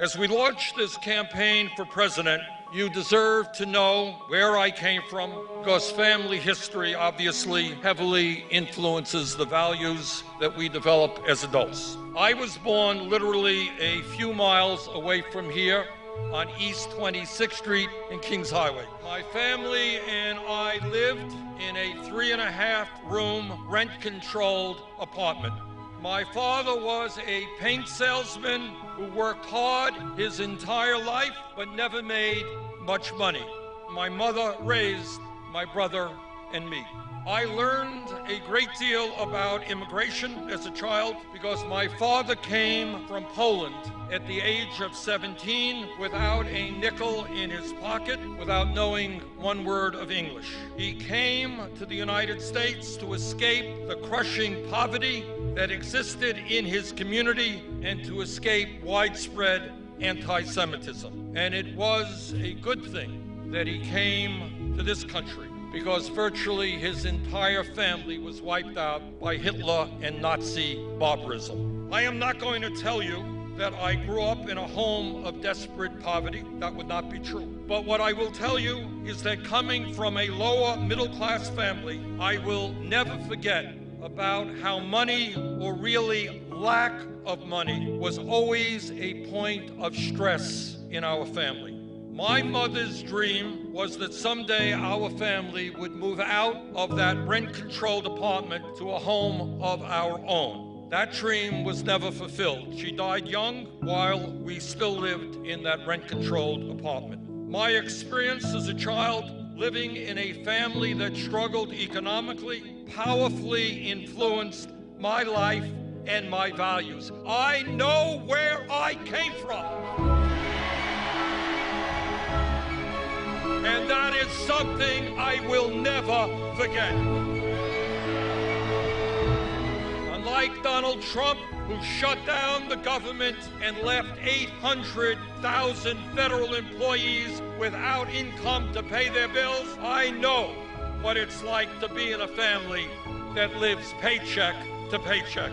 As we launch this campaign for president, you deserve to know where I came from, because family history obviously heavily influences the values that we develop as adults. I was born literally a few miles away from here on East 26th Street in Kings Highway. My family and I lived in a 3.5-room rent-controlled apartment. My father was a paint salesman who worked hard his entire life but never made much money. My mother raised my brother and me. I learned a great deal about immigration as a child because my father came from Poland at the age of 17 without a nickel in his pocket, without knowing one word of English. He came to the United States to escape the crushing poverty that existed in his community and to escape widespread anti-Semitism. And it was a good thing that he came to this country, because virtually his entire family was wiped out by Hitler and Nazi barbarism. I am not going to tell you that I grew up in a home of desperate poverty. That would not be true. But what I will tell you is that coming from a lower middle-class family, I will never forget about how money, or really lack of money, was always a point of stress in our family. My mother's dream was that someday our family would move out of that rent-controlled apartment to a home of our own. That dream was never fulfilled. She died young while we still lived in that rent-controlled apartment. My experience as a child living in a family that struggled economically powerfully influenced my life and my values. I know where I came from. And that is something I will never forget. Unlike Donald Trump, who shut down the government and left 800,000 federal employees without income to pay their bills, I know what it's like to be in a family that lives paycheck to paycheck.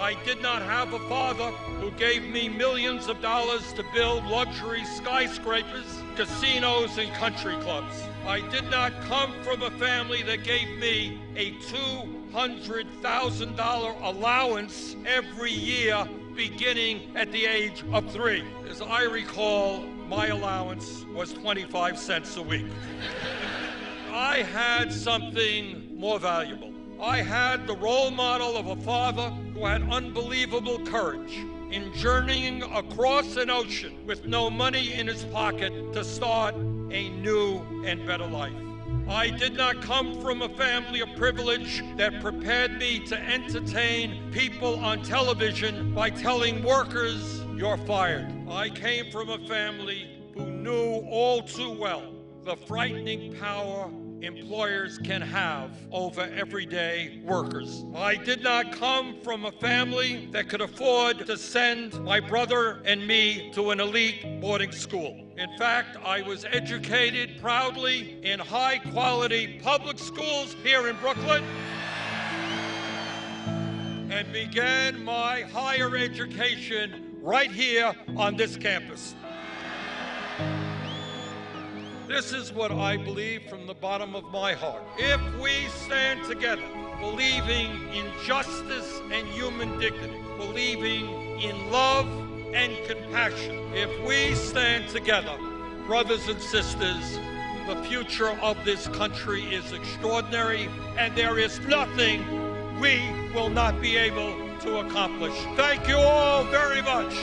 I did not have a father who gave me millions of dollars to build luxury skyscrapers, casinos, and country clubs. I did not come from a family that gave me a $200,000 allowance every year beginning at the age of 3. As I recall, my allowance was 25 cents a week. I had something more valuable. I had the role model of a father who had unbelievable courage in journeying across an ocean with no money in his pocket to start a new and better life. I did not come from a family of privilege that prepared me to entertain people on television by telling workers, "You're fired." I came from a family who knew all too well the frightening power employers can have over everyday workers. I did not come from a family that could afford to send my brother and me to an elite boarding school. In fact, I was educated proudly in high-quality public schools here in Brooklyn and began my higher education right here on this campus. This is what I believe from the bottom of my heart. If we stand together, believing in justice and human dignity, believing in love and compassion, if we stand together, brothers and sisters, the future of this country is extraordinary, and there is nothing we will not be able to accomplish. Thank you all very much.